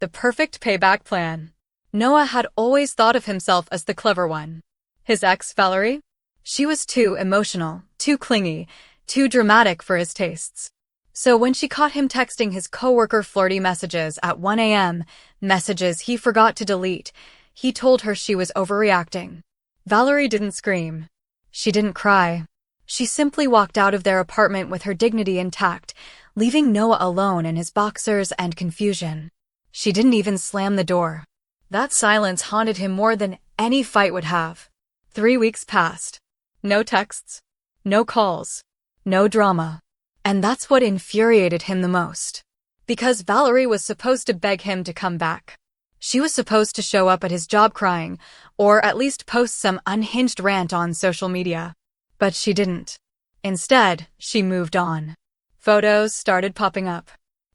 the perfect payback plan. Noah had always thought of himself as the clever one. His ex, Valerie? She was too emotional, too clingy, too dramatic for his tastes. So when she caught him texting his coworker flirty messages at 1 a.m., messages he forgot to delete, he told her she was overreacting. Valerie didn't scream. She didn't cry. She simply walked out of their apartment with her dignity intact, leaving Noah alone in his boxers and confusion. She didn't even slam the door. That silence haunted him more than any fight would have. 3 weeks passed. No texts. No calls. No drama. And that's what infuriated him the most. Because Valerie was supposed to beg him to come back. She was supposed to show up at his job crying, or at least post some unhinged rant on social media. But she didn't. Instead, she moved on. Photos started popping up.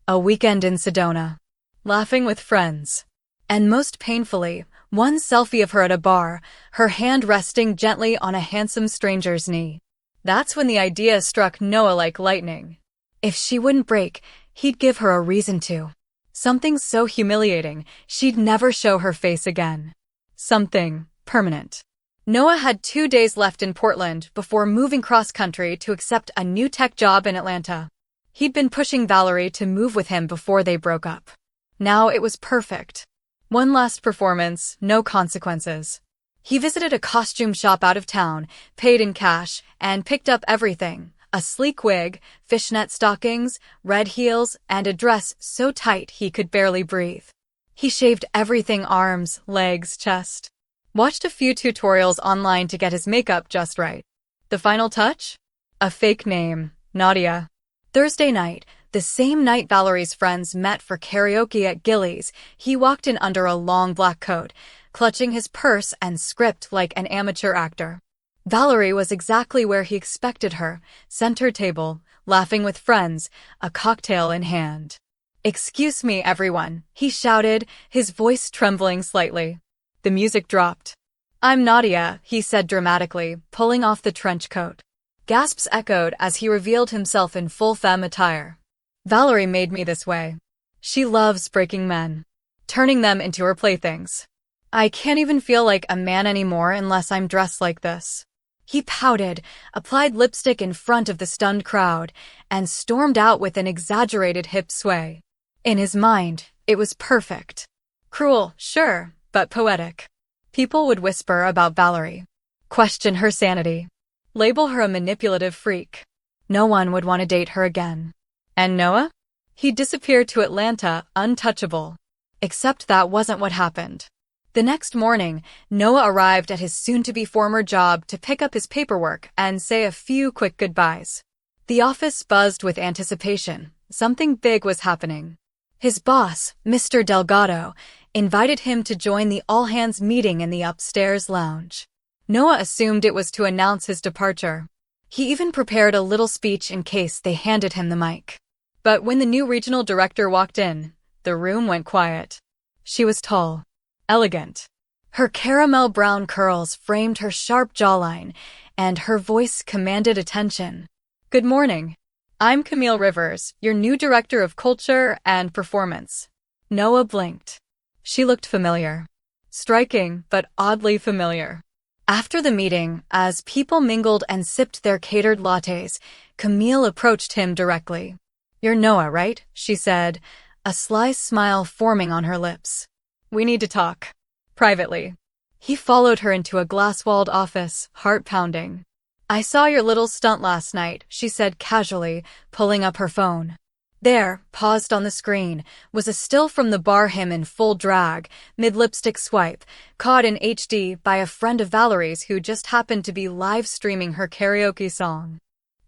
A weekend in Sedona. Laughing with friends. And most painfully, one selfie of her at a bar, her hand resting gently on a handsome stranger's knee. That's when the idea struck Noah like lightning. If she wouldn't break, he'd give her a reason to. Something so humiliating, she'd never show her face again. Something permanent. Noah had 2 days left in Portland before moving cross-country to accept a new tech job in Atlanta. He'd been pushing Valerie to move with him before they broke up. Now it was perfect. One last performance, no consequences. He visited a costume shop out of town, paid in cash, and picked up everything. A sleek wig, fishnet stockings, red heels, and a dress so tight he could barely breathe. He shaved everything: arms, legs, chest. Watched a few tutorials online to get his makeup just right. The final touch? A fake name, Nadia. Thursday night, the same night Valerie's friends met for karaoke at Gillies, he walked in under a long black coat, clutching his purse and script like an amateur actor. Valerie was exactly where he expected her, center table, laughing with friends, a cocktail in hand. "Excuse me, everyone," he shouted, his voice trembling slightly. The music dropped. "I'm Nadia," he said dramatically, pulling off the trench coat. Gasps echoed as he revealed himself in full femme attire. "Valerie made me this way. She loves breaking men, turning them into her playthings. I can't even feel like a man anymore unless I'm dressed like this." He pouted, applied lipstick in front of the stunned crowd, and stormed out with an exaggerated hip sway. In his mind, it was perfect. Cruel, sure, but poetic. People would whisper about Valerie, question her sanity, label her a manipulative freak. No one would want to date her again. And Noah? He disappeared to Atlanta, untouchable. Except that wasn't what happened. The next morning, Noah arrived at his soon-to-be former job to pick up his paperwork and say a few quick goodbyes. The office buzzed with anticipation. Something big was happening. His boss, Mr. Delgado, invited him to join the all-hands meeting in the upstairs lounge. Noah assumed it was to announce his departure. He even prepared a little speech in case they handed him the mic. But when the new regional director walked in, the room went quiet. She was tall, elegant. Her caramel brown curls framed her sharp jawline, and her voice commanded attention. "Good morning. I'm Camille Rivers, your new director of culture and performance." Noah blinked. She looked familiar. Striking, but oddly familiar. After the meeting, as people mingled and sipped their catered lattes, Camille approached him directly. "You're Noah, right?" she said, a sly smile forming on her lips. "We need to talk. Privately." He followed her into a glass-walled office, heart pounding. "I saw your little stunt last night," she said casually, pulling up her phone. There, paused on the screen, was a still from the bar, him in full drag, mid-lipstick swipe, caught in HD by a friend of Valerie's who just happened to be live-streaming her karaoke song.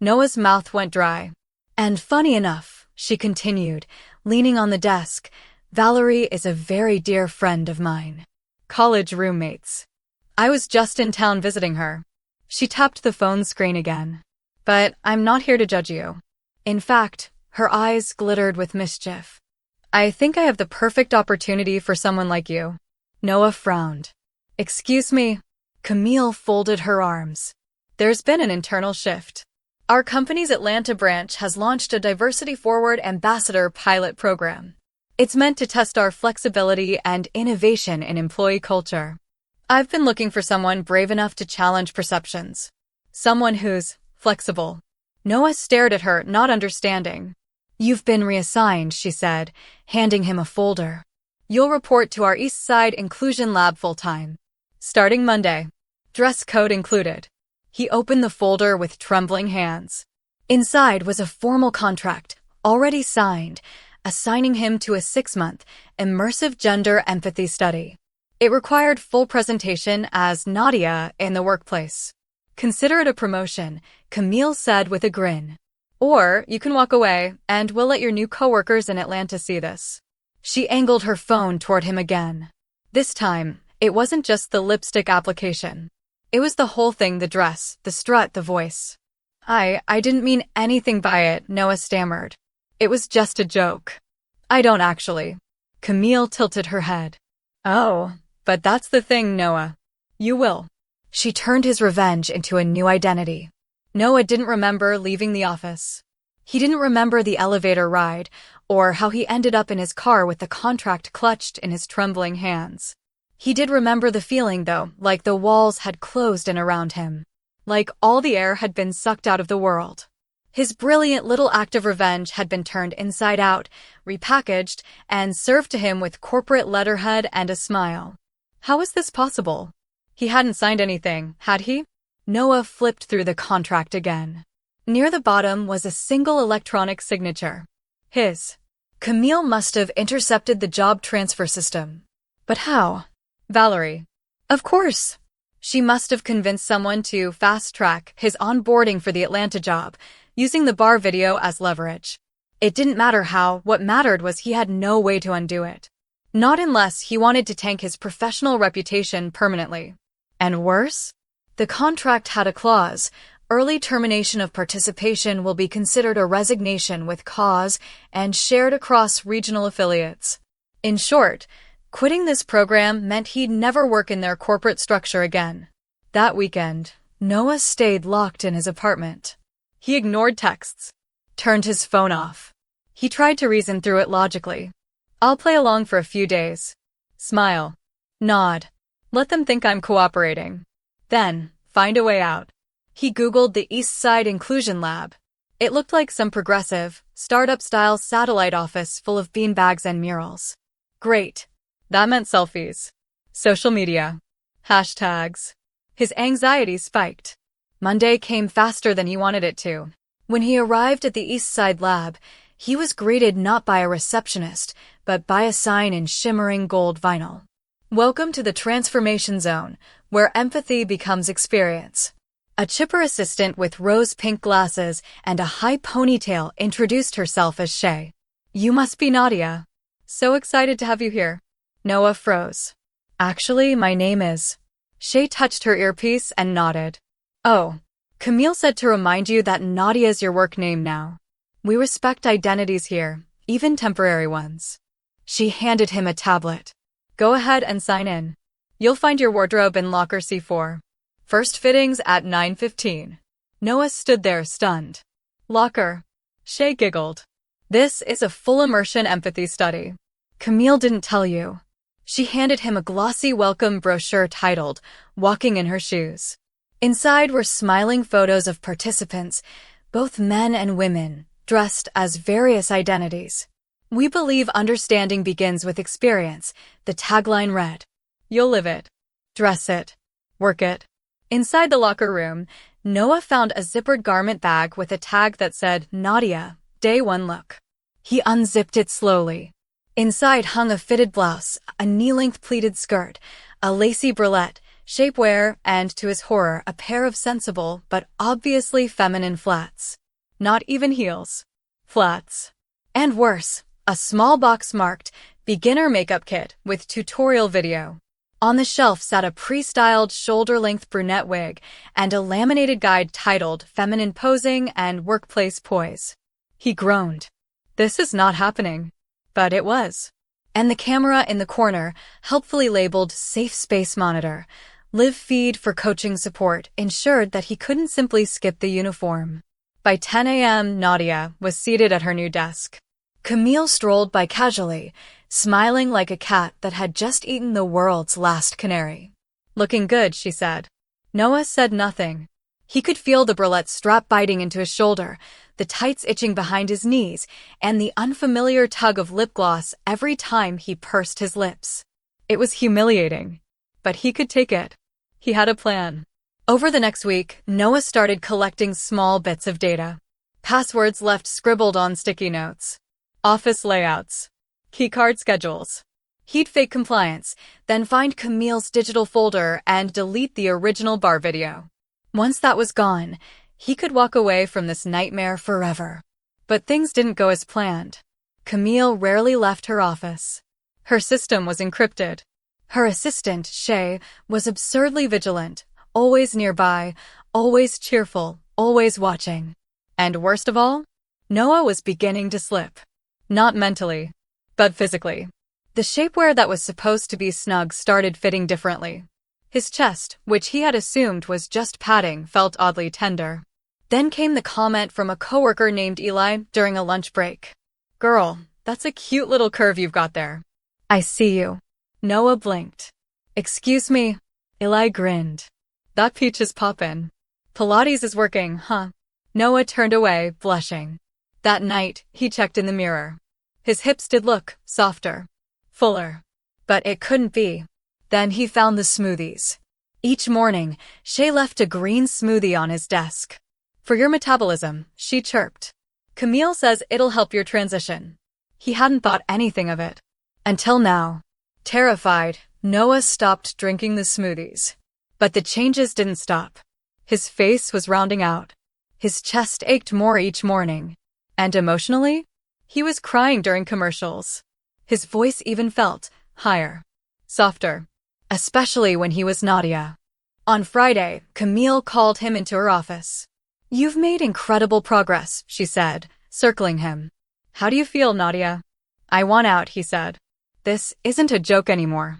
Noah's mouth went dry. "And funny enough," she continued, leaning on the desk, "Valerie is a very dear friend of mine. College roommates. I was just in town visiting her." She tapped the phone screen again. "But I'm not here to judge you. In fact," her eyes glittered with mischief, "I think I have the perfect opportunity for someone like you." Noah frowned. "Excuse me?" Camille folded her arms. "There's been an internal shift. Our company's Atlanta branch has launched a diversity-forward ambassador pilot program. It's meant to test our flexibility and innovation in employee culture. I've been looking for someone brave enough to challenge perceptions. Someone who's flexible. Noah stared at her, not understanding. You've been reassigned, she said, handing him a folder. You'll report to our East Side Inclusion Lab full-time. Starting Monday. Dress code included. He opened the folder with trembling hands. Inside was a formal contract, already signed, assigning him to a 6-month, immersive gender empathy study. It required full presentation as Nadia in the workplace. Consider it a promotion, Camille said with a grin. Or you can walk away, and we'll let your new coworkers in Atlanta see this. She angled her phone toward him again. This time, it wasn't just the lipstick application. It was the whole thing, the dress, the strut, the voice. I didn't mean anything by it, Noah stammered. It was just a joke. I don't actually. Camille tilted her head. Oh, but that's the thing, Noah. You will. She turned his revenge into a new identity. Noah didn't remember leaving the office. He didn't remember the elevator ride, or how he ended up in his car with the contract clutched in his trembling hands. He did remember the feeling, though, like the walls had closed in around him. Like all the air had been sucked out of the world. His brilliant little act of revenge had been turned inside out, repackaged, and served to him with corporate letterhead and a smile. How was this possible? He hadn't signed anything, had he? Noah flipped through the contract again. Near the bottom was a single electronic signature. His. Camille must have intercepted the job transfer system. But how? Valerie. Of course. She must have convinced someone to fast-track his onboarding for the Atlanta job, using the bar video as leverage. It didn't matter how, what mattered was he had no way to undo it. Not unless he wanted to tank his professional reputation permanently. And worse? The contract had a clause, early termination of participation will be considered a resignation with cause and shared across regional affiliates. In short, quitting this program meant he'd never work in their corporate structure again. That weekend, Noah stayed locked in his apartment. He ignored texts, turned his phone off. He tried to reason through it logically. I'll play along for a few days. Smile. Nod. Let them think I'm cooperating. Then, find a way out. He Googled the East Side Inclusion Lab. It looked like some progressive, startup-style satellite office full of beanbags and murals. Great. That meant selfies. Social media. Hashtags. His anxiety spiked. Monday came faster than he wanted it to. When he arrived at the East Side Lab, he was greeted not by a receptionist, but by a sign in shimmering gold vinyl. Welcome to the transformation zone, where empathy becomes experience. A chipper assistant with rose-pink glasses and a high ponytail introduced herself as Shay. You must be Nadia. So excited to have you here. Noah froze. Actually, my name is. Shay touched her earpiece and nodded. Oh, Camille said to remind you that Nadia's your work name now. We respect identities here, even temporary ones. She handed him a tablet. Go ahead and sign in. You'll find your wardrobe in locker C4. First fittings at 9:15. Noah stood there stunned. Locker. Shay giggled. This is a full immersion empathy study. Camille didn't tell you. She handed him a glossy welcome brochure titled, Walking in Her Shoes. Inside were smiling photos of participants, both men and women, dressed as various identities. We believe understanding begins with experience, the tagline read. You'll live it. Dress it. Work it. Inside the locker room, Noah found a zippered garment bag with a tag that said, Nadia, Day 1 look. He unzipped it slowly. Inside hung a fitted blouse, a knee-length pleated skirt, a lacy bralette, shapewear, and, to his horror, a pair of sensible but obviously feminine flats. Not even heels. Flats. And worse, a small box marked, Beginner Makeup Kit with tutorial video. On the shelf sat a pre-styled shoulder-length brunette wig and a laminated guide titled Feminine Posing and Workplace Poise. He groaned. This is not happening. But it was. And the camera in the corner, helpfully labeled Safe Space Monitor, Live Feed for Coaching Support, ensured that he couldn't simply skip the uniform. By 10 a.m., Nadia was seated at her new desk. Camille strolled by casually, smiling like a cat that had just eaten the world's last canary. "Looking good," she said. Noah said nothing. He could feel the bralette strap biting into his shoulder, the tights itching behind his knees, and the unfamiliar tug of lip gloss every time he pursed his lips. It was humiliating, but he could take it. He had a plan. Over the next week, Noah started collecting small bits of data. Passwords left scribbled on sticky notes. Office layouts. Keycard schedules. He'd fake compliance, then find Camille's digital folder and delete the original bar video. Once that was gone, he could walk away from this nightmare forever. But things didn't go as planned. Camille rarely left her office. Her system was encrypted. Her assistant, Shay, was absurdly vigilant, always nearby, always cheerful, always watching. And worst of all, Noah was beginning to slip. Not mentally, but physically. The shapewear that was supposed to be snug started fitting differently. His chest, which he had assumed was just padding, felt oddly tender. Then came the comment from a coworker named Eli during a lunch break. "Girl, that's a cute little curve you've got there." "I see you." Noah blinked. "Excuse me." Eli grinned. "That peach is poppin'. Pilates is working, huh?" Noah turned away, blushing. That night, he checked in the mirror. His hips did look softer, fuller. But it couldn't be. Then he found the smoothies. Each morning, Shay left a green smoothie on his desk. "For your metabolism," she chirped. "Camille says it'll help your transition." He hadn't thought anything of it. Until now. Terrified, Noah stopped drinking the smoothies. But the changes didn't stop. His face was rounding out. His chest ached more each morning. And emotionally, he was crying during commercials. His voice even felt higher, softer, especially when he was Nadia. On Friday, Camille called him into her office. "You've made incredible progress," she said, circling him. "How do you feel, Nadia?" "I want out," he said. "This isn't a joke anymore.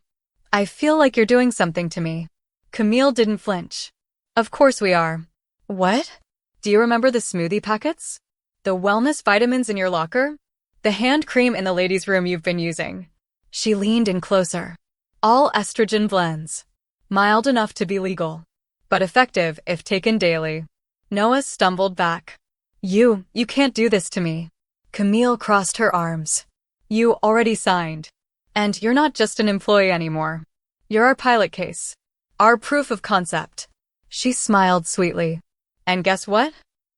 I feel like you're doing something to me." Camille didn't flinch. "Of course we are." "What?" "Do you remember the smoothie packets? The wellness vitamins in your locker? The hand cream in the ladies' room you've been using?" She leaned in closer. "All estrogen blends. Mild enough to be legal, but effective if taken daily." Noah stumbled back. You can't do this to me." Camille crossed her arms. "You already signed. And you're not just an employee anymore. You're our pilot case. Our proof of concept." She smiled sweetly. "And guess what?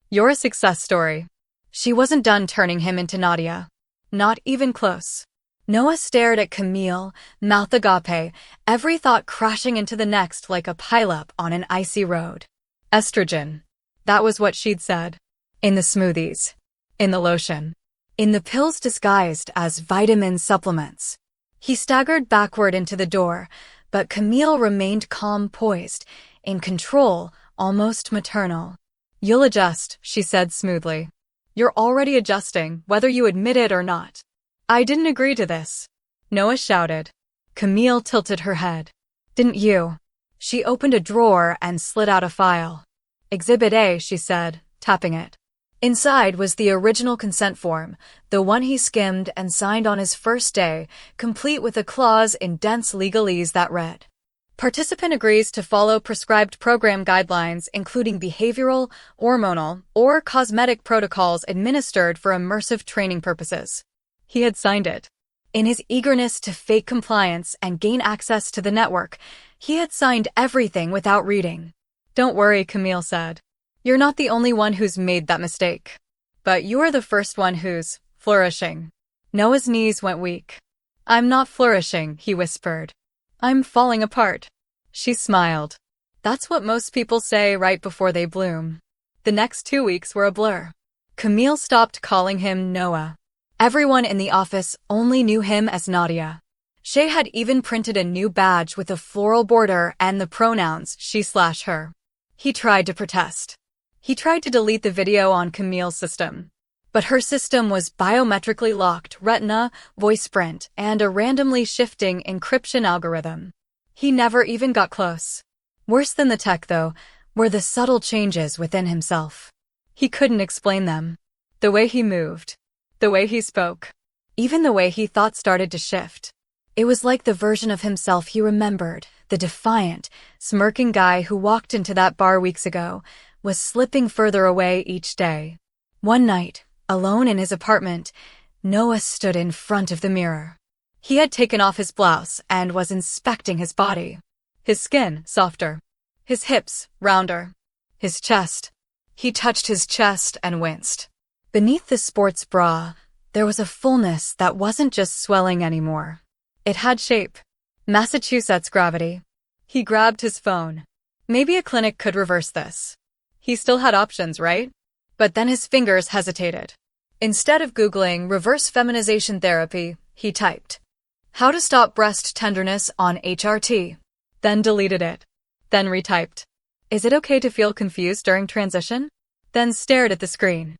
You're a success story." She wasn't done turning him into Nadia. Not even close. Noah stared at Camille, mouth agape, every thought crashing into the next like a pileup on an icy road. Estrogen. That was what she'd said. In the smoothies. In the lotion. In the pills disguised as vitamin supplements. He staggered backward into the door, but Camille remained calm, poised, in control, almost maternal. "You'll adjust," she said smoothly. "You're already adjusting, whether you admit it or not." "I didn't agree to this," Noah shouted. Camille tilted her head. "Didn't you?" She opened a drawer and slid out a file. "Exhibit A," she said, tapping it. Inside was the original consent form, the one he skimmed and signed on his first day, complete with a clause in dense legalese that read, "Participant agrees to follow prescribed program guidelines including behavioral, hormonal, or cosmetic protocols administered for immersive training purposes." He had signed it. In his eagerness to fake compliance and gain access to the network, he had signed everything without reading. "Don't worry," Camille said. "You're not the only one who's made that mistake. But you're the first one who's flourishing." Noah's knees went weak. "I'm not flourishing," he whispered. "I'm falling apart." She smiled. "That's what most people say right before they bloom." The next 2 weeks were a blur. Camille stopped calling him Noah. Everyone in the office only knew him as Nadia. Shay had even printed a new badge with a floral border and the pronouns she/her. He tried to protest. He tried to delete the video on Camille's system. But her system was biometrically locked retina, voice print, and a randomly shifting encryption algorithm. He never even got close. Worse than the tech, though, were the subtle changes within himself. He couldn't explain them. The way he moved. The way he spoke. Even the way he thought started to shift. It was like the version of himself he remembered, the defiant, smirking guy who walked into that bar weeks ago, was slipping further away each day. One night, alone in his apartment, Noah stood in front of the mirror. He had taken off his blouse and was inspecting his body. His skin, softer. His hips, rounder. His chest. He touched his chest and winced. Beneath the sports bra, there was a fullness that wasn't just swelling anymore. It had shape. Massachusetts gravity. He grabbed his phone. Maybe a clinic could reverse this. He still had options, right? But then his fingers hesitated. Instead of Googling reverse feminization therapy, he typed, "How to stop breast tenderness on HRT." Then deleted it. Then retyped, "Is it okay to feel confused during transition?" Then stared at the screen.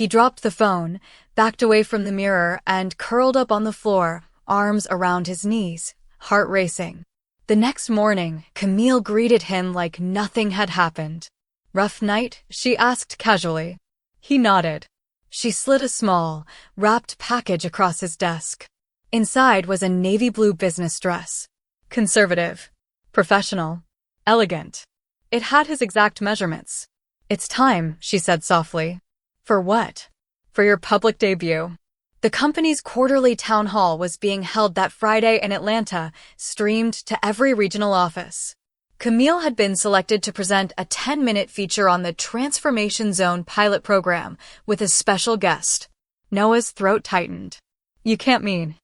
He dropped the phone, backed away from the mirror, and curled up on the floor, arms around his knees, heart racing. The next morning, Camille greeted him like nothing had happened. "Rough night?" she asked casually. He nodded. She slid a small, wrapped package across his desk. Inside was a navy blue business dress. Conservative. Professional. Elegant. It had his exact measurements. "It's time," she said softly. "For what?" "For your public debut." The company's quarterly town hall was being held that Friday in Atlanta, streamed to every regional office. Camille had been selected to present a 10-minute feature on the Transformation Zone pilot program with a special guest. Noah's throat tightened. "You can't mean."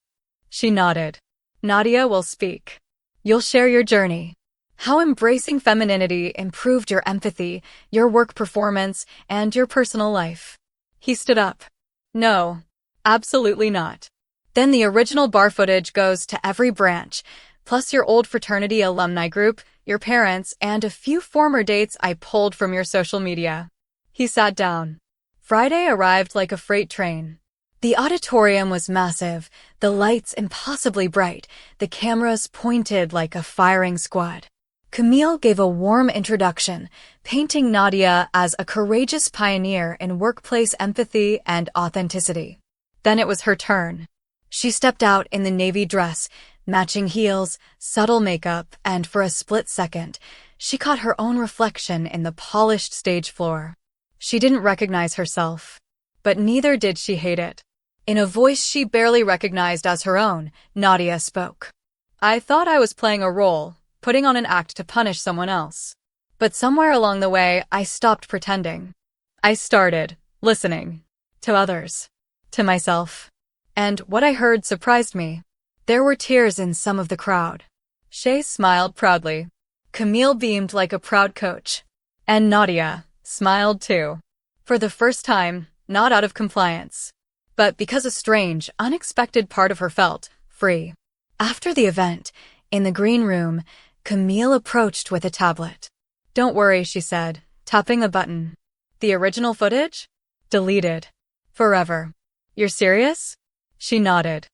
She nodded. "Nadia will speak. You'll share your journey. How embracing femininity improved your empathy, your work performance, and your personal life." He stood up. "No. Absolutely not." "Then the original bar footage goes to every branch, plus your old fraternity alumni group, your parents, and a few former dates I pulled from your social media." He sat down. Friday arrived like a freight train. The auditorium was massive, the lights impossibly bright, the cameras pointed like a firing squad. Camille gave a warm introduction, painting Nadia as a courageous pioneer in workplace empathy and authenticity. Then it was her turn. She stepped out in the navy dress, matching heels, subtle makeup, and for a split second, she caught her own reflection in the polished stage floor. She didn't recognize herself, but neither did she hate it. In a voice she barely recognized as her own, Nadia spoke. "I thought I was playing a role, putting on an act to punish someone else. But somewhere along the way, I stopped pretending. I started listening. To others. To myself. And what I heard surprised me. There were tears in some of the crowd." Shay smiled proudly. Camille beamed like a proud coach. And Nadia smiled too. For the first time, not out of compliance, but because a strange, unexpected part of her felt free. After the event, in the green room, Camille approached with a tablet. "Don't worry," she said, tapping a button. "The original footage? Deleted. Forever." "You're serious?" She nodded.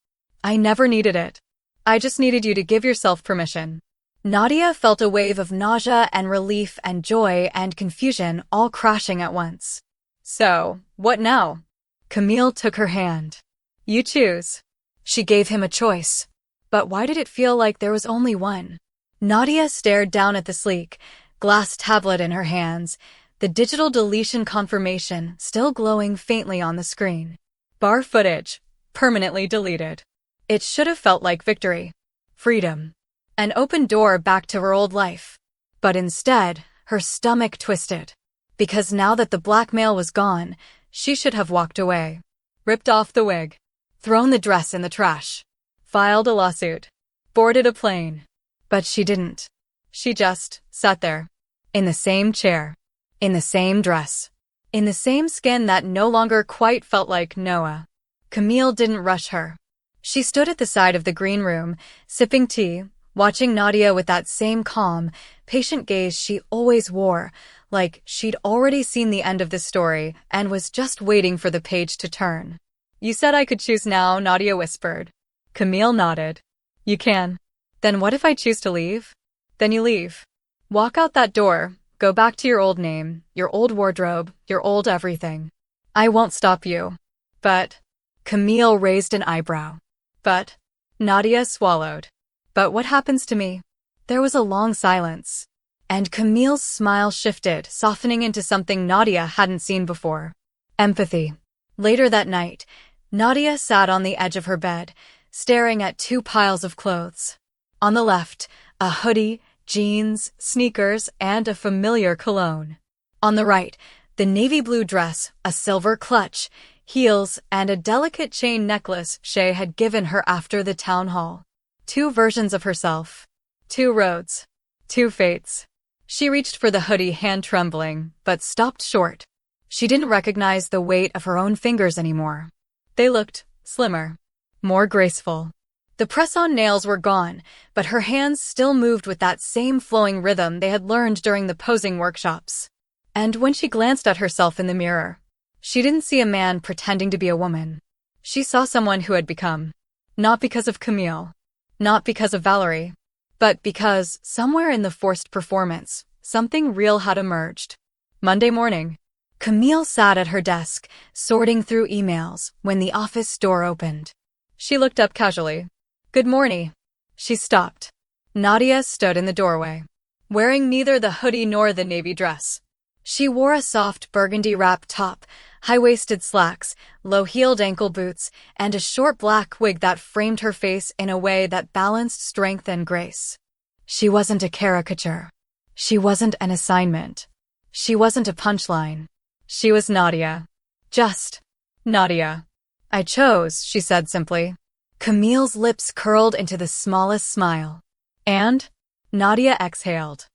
"I never needed it. I just needed you to give yourself permission." Nadia felt a wave of nausea and relief and joy and confusion all crashing at once. "So, what now?" Camille took her hand. "You choose." She gave him a choice. But why did it feel like there was only one? Nadia stared down at the sleek, glass tablet in her hands, the digital deletion confirmation still glowing faintly on the screen. Bar footage. Permanently deleted. It should have felt like victory. Freedom. An open door back to her old life. But instead, her stomach twisted. Because now that the blackmail was gone, she should have walked away. Ripped off the wig. Thrown the dress in the trash. Filed a lawsuit. Boarded a plane. But she didn't. She just sat there. In the same chair. In the same dress. In the same skin that no longer quite felt like Noah. Camille didn't rush her. She stood at the side of the green room, sipping tea, watching Nadia with that same calm, patient gaze she always wore, like she'd already seen the end of the story and was just waiting for the page to turn. "You said I could choose now," Nadia whispered. Camille nodded. "You can. Then what if I choose to leave?" "Then you leave. Walk out that door, go back to your old name, your old wardrobe, your old everything. I won't stop you." But Camille raised an eyebrow. But Nadia swallowed. But what happens to me? There was a long silence. And Camille's smile shifted, softening into something Nadia hadn't seen before. Empathy. Later that night, Nadia sat on the edge of her bed, staring at two piles of clothes. On the left, a hoodie, jeans, sneakers, and a familiar cologne. On the right, the navy blue dress, a silver clutch, heels, and a delicate chain necklace Shay had given her after the town hall. Two versions of herself. Two roads. Two fates. She reached for the hoodie, hand trembling, but stopped short. She didn't recognize the weight of her own fingers anymore. They looked slimmer, more graceful. The press-on nails were gone, but her hands still moved with that same flowing rhythm they had learned during the posing workshops. And when she glanced at herself in the mirror, she didn't see a man pretending to be a woman. She saw someone who had become. Not because of Camille. Not because of Valerie. But because, somewhere in the forced performance, something real had emerged. Monday morning, Camille sat at her desk, sorting through emails, when the office door opened. She looked up casually. "Good morning." She stopped. Nadia stood in the doorway, wearing neither the hoodie nor the navy dress. She wore a soft burgundy wrap top, high-waisted slacks, low-heeled ankle boots, and a short black wig that framed her face in a way that balanced strength and grace. She wasn't a caricature. She wasn't an assignment. She wasn't a punchline. She was Nadia. Just Nadia. "I chose," she said simply. Camille's lips curled into the smallest smile. "And?" Nadia exhaled.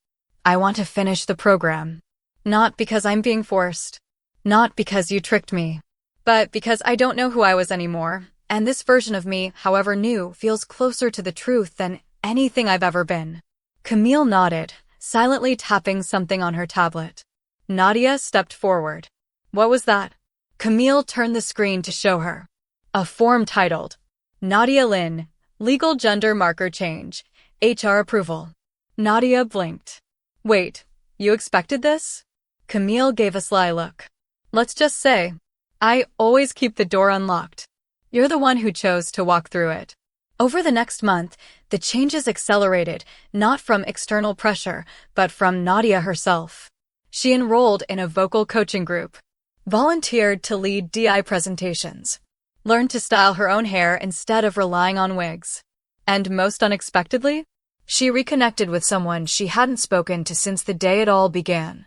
"I want to finish the program. Not because I'm being forced. Not because you tricked me. But because I don't know who I was anymore, and this version of me, however new, feels closer to the truth than anything I've ever been." Camille nodded, silently tapping something on her tablet. Nadia stepped forward. "What was that?" Camille turned the screen to show her. A form titled, "Nadia Lynn, Legal Gender Marker Change, HR Approval." Nadia blinked. "Wait, you expected this?" Camille gave a sly look. "Let's just say, I always keep the door unlocked. You're the one who chose to walk through it." Over the next month, the changes accelerated, not from external pressure, but from Nadia herself. She enrolled in a vocal coaching group, volunteered to lead DI presentations, learned to style her own hair instead of relying on wigs. And most unexpectedly, she reconnected with someone she hadn't spoken to since the day it all began.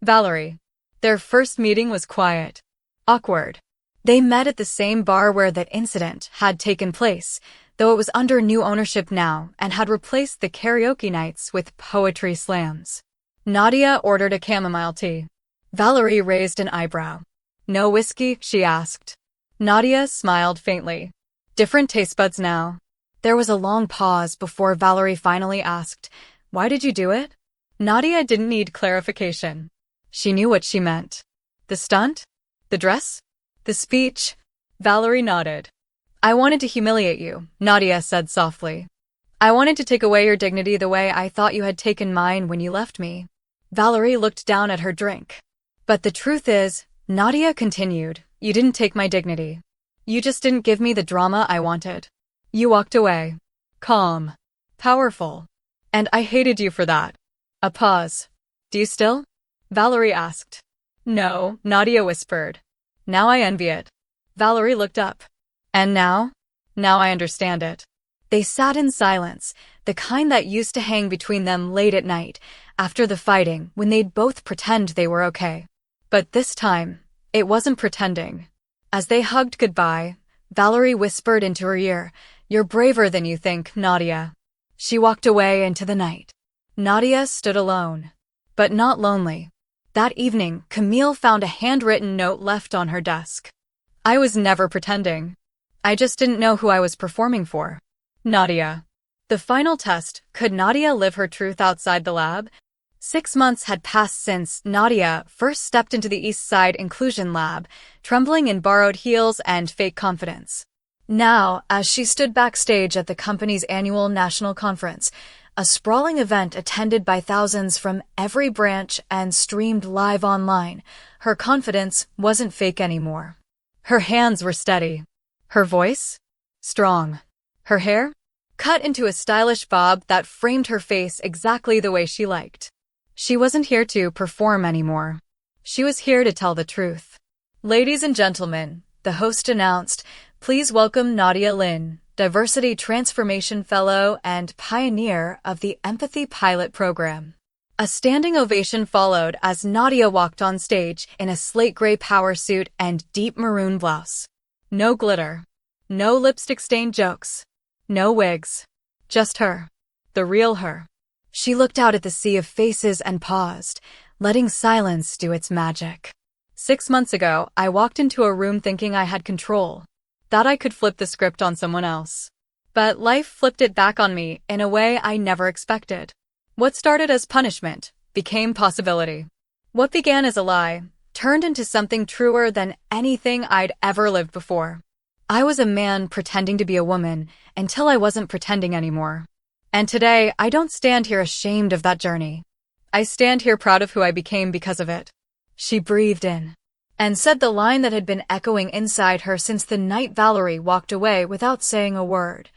Valerie. Their first meeting was quiet, awkward. They met at the same bar where that incident had taken place, though it was under new ownership now and had replaced the karaoke nights with poetry slams. Nadia ordered a chamomile tea. Valerie raised an eyebrow. "No whiskey?" she asked. Nadia smiled faintly. "Different taste buds now." There was a long pause before Valerie finally asked, "Why did you do it?" Nadia didn't need clarification. She knew what she meant. The stunt? The dress? The speech? Valerie nodded. "I wanted to humiliate you," Nadia said softly. "I wanted to take away your dignity the way I thought you had taken mine when you left me." Valerie looked down at her drink. "But the truth is," Nadia continued, "you didn't take my dignity. You just didn't give me the drama I wanted. You walked away. Calm. Powerful. And I hated you for that." A pause. "Do you still?" Valerie asked. "No," Nadia whispered. "Now I envy it." Valerie looked up. "And now?" "Now I understand it." They sat in silence, the kind that used to hang between them late at night, after the fighting, when they'd both pretend they were okay. But this time, it wasn't pretending. As they hugged goodbye, Valerie whispered into her ear, "You're braver than you think, Nadia." She walked away into the night. Nadia stood alone, but not lonely. That evening, Camille found a handwritten note left on her desk. "I was never pretending. I just didn't know who I was performing for. Nadia." The final test, could Nadia live her truth outside the lab? 6 months had passed since Nadia first stepped into the East Side Inclusion Lab, trembling in borrowed heels and fake confidence. Now, as she stood backstage at the company's annual national conference, a sprawling event attended by thousands from every branch and streamed live online, her confidence wasn't fake anymore. Her hands were steady. Her voice? Strong. Her hair? Cut into a stylish bob that framed her face exactly the way she liked. She wasn't here to perform anymore. She was here to tell the truth. Ladies and gentlemen, the host announced, please welcome Nadia Lin, Diversity Transformation Fellow and pioneer of the Empathy Pilot Program. A standing ovation followed as Nadia walked on stage in a slate gray power suit and deep maroon blouse. No glitter. No lipstick-stained jokes. No wigs. Just her. The real her. She looked out at the sea of faces and paused, letting silence do its magic. 6 months ago, I walked into a room thinking I had control, that I could flip the script on someone else. But life flipped it back on me in a way I never expected. What started as punishment became possibility. What began as a lie turned into something truer than anything I'd ever lived before. I was a man pretending to be a woman until I wasn't pretending anymore. And today, I don't stand here ashamed of that journey. I stand here proud of who I became because of it. She breathed in and said the line that had been echoing inside her since the night Valerie walked away without saying a word.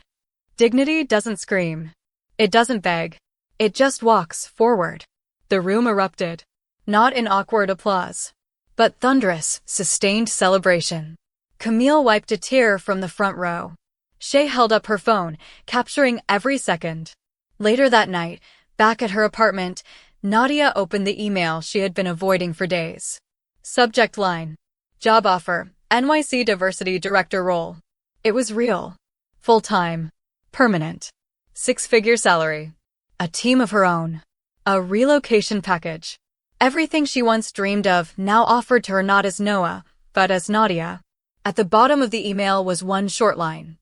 Dignity doesn't scream. It doesn't beg. It just walks forward. The room erupted, not in awkward applause, but thunderous, sustained celebration. Camille wiped a tear from the front row. Shay held up her phone, capturing every second. Later that night, back at her apartment, Nadia opened the email she had been avoiding for days. Subject line: Job offer, NYC Diversity Director role. It was real. Full-time. Permanent. 6-figure salary. A team of her own. A relocation package. Everything she once dreamed of now offered to her not as Noah, but as Nadia. At the bottom of the email was one short line.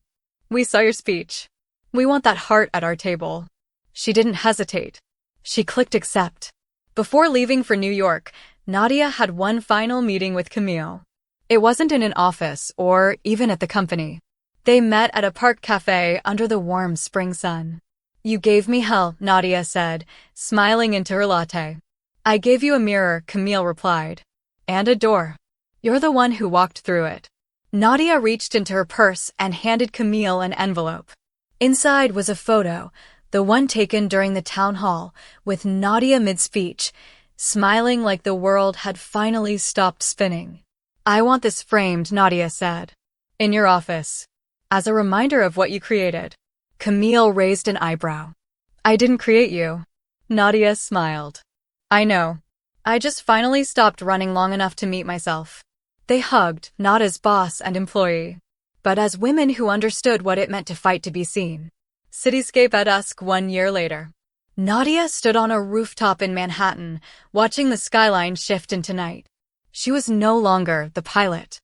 We saw your speech. We want that heart at our table. She didn't hesitate. She clicked accept. Before leaving for New York, Nadia had one final meeting with Camille. It wasn't in an office or even at the company. They met at a park cafe under the warm spring sun. You gave me hell, Nadia said, smiling into her latte. I gave you a mirror, Camille replied. And a door. You're the one who walked through it. Nadia reached into her purse and handed Camille an envelope. Inside was a photo, the one taken during the town hall, with Nadia mid-speech, smiling like the world had finally stopped spinning. I want this framed, Nadia said. In your office. As a reminder of what you created. Camille raised an eyebrow. I didn't create you. Nadia smiled. I know. I just finally stopped running long enough to meet myself. They hugged, not as boss and employee, but as women who understood what it meant to fight to be seen. Cityscape at dusk 1 year later. Nadia stood on a rooftop in Manhattan, watching the skyline shift into night. She was no longer the pilot.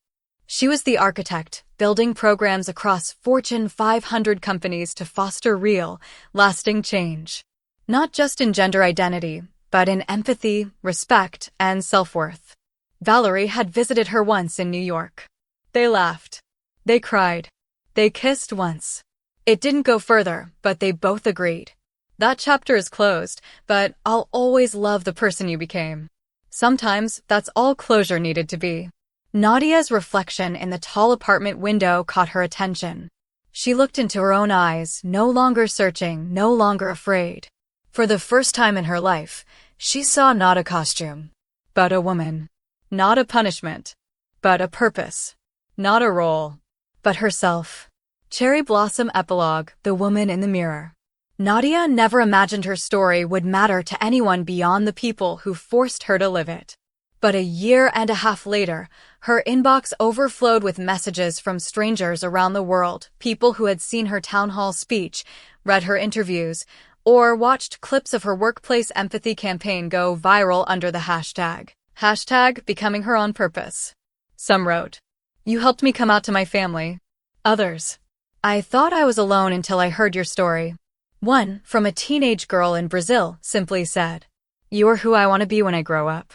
She was the architect, building programs across Fortune 500 companies to foster real, lasting change. Not just in gender identity, but in empathy, respect, and self-worth. Valerie had visited her once in New York. They laughed. They cried. They kissed once. It didn't go further, but they both agreed. That chapter is closed, but I'll always love the person you became. Sometimes that's all closure needed to be. Nadia's reflection in the tall apartment window caught her attention. She looked into her own eyes, no longer searching, no longer afraid. For the first time in her life, she saw not a costume, but a woman. Not a punishment, but a purpose. Not a role, but herself. Cherry Blossom Epilogue: The Woman in the Mirror. Nadia never imagined her story would matter to anyone beyond the people who forced her to live it. But 1.5 years later, her inbox overflowed with messages from strangers around the world, people who had seen her town hall speech, read her interviews, or watched clips of her workplace empathy campaign go viral under the hashtag becoming her on purpose. Some wrote, "You helped me come out to my family." Others, "I thought I was alone until I heard your story." One, from a teenage girl in Brazil, simply said, "You are who I want to be when I grow up."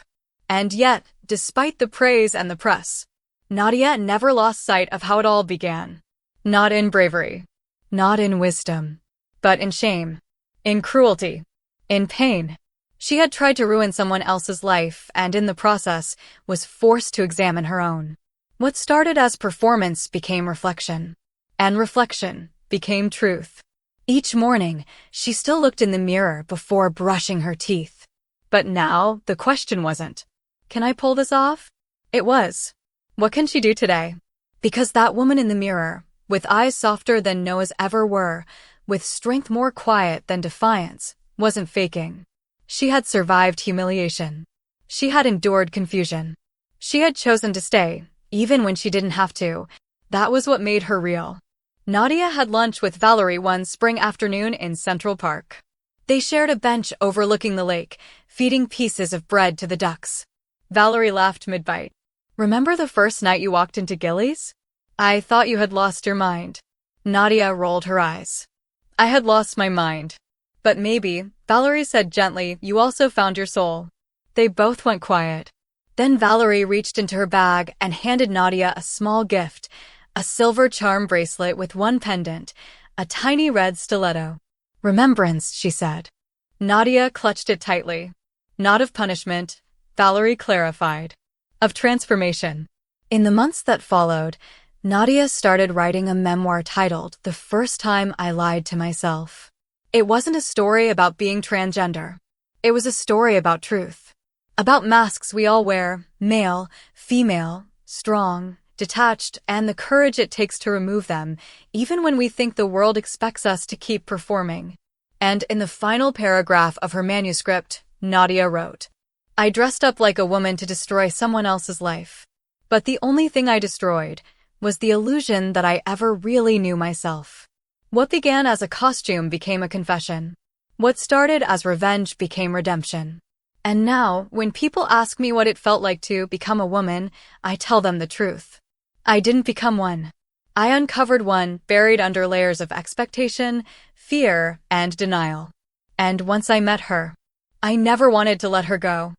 And yet, despite the praise and the press, Nadia never lost sight of how it all began. Not in bravery, not in wisdom, but in shame, in cruelty, in pain. She had tried to ruin someone else's life and in the process was forced to examine her own. What started as performance became reflection, and reflection became truth. Each morning, she still looked in the mirror before brushing her teeth. But now, the question wasn't, can I pull this off? It was, what can she do today? Because that woman in the mirror, with eyes softer than Noah's ever were, with strength more quiet than defiance, wasn't faking. She had survived humiliation. She had endured confusion. She had chosen to stay, even when she didn't have to. That was what made her real. Nadia had lunch with Valerie one spring afternoon in Central Park. They shared a bench overlooking the lake, feeding pieces of bread to the ducks. Valerie laughed mid-bite. Remember the first night you walked into Gillies? I thought you had lost your mind. Nadia rolled her eyes. I had lost my mind. But maybe, Valerie said gently, you also found your soul. They both went quiet. Then Valerie reached into her bag and handed Nadia a small gift, a silver charm bracelet with one pendant, a tiny red stiletto. Remembrance, she said. Nadia clutched it tightly. Not of punishment, Valerie clarified. Of transformation. In the months that followed, Nadia started writing a memoir titled The First Time I Lied to Myself. It wasn't a story about being transgender. It was a story about truth. About masks we all wear, male, female, strong, detached, and the courage it takes to remove them, even when we think the world expects us to keep performing. And in the final paragraph of her manuscript, Nadia wrote, I dressed up like a woman to destroy someone else's life. But the only thing I destroyed was the illusion that I ever really knew myself. What began as a costume became a confession. What started as revenge became redemption. And now, when people ask me what it felt like to become a woman, I tell them the truth. I didn't become one. I uncovered one buried under layers of expectation, fear, and denial. And once I met her, I never wanted to let her go.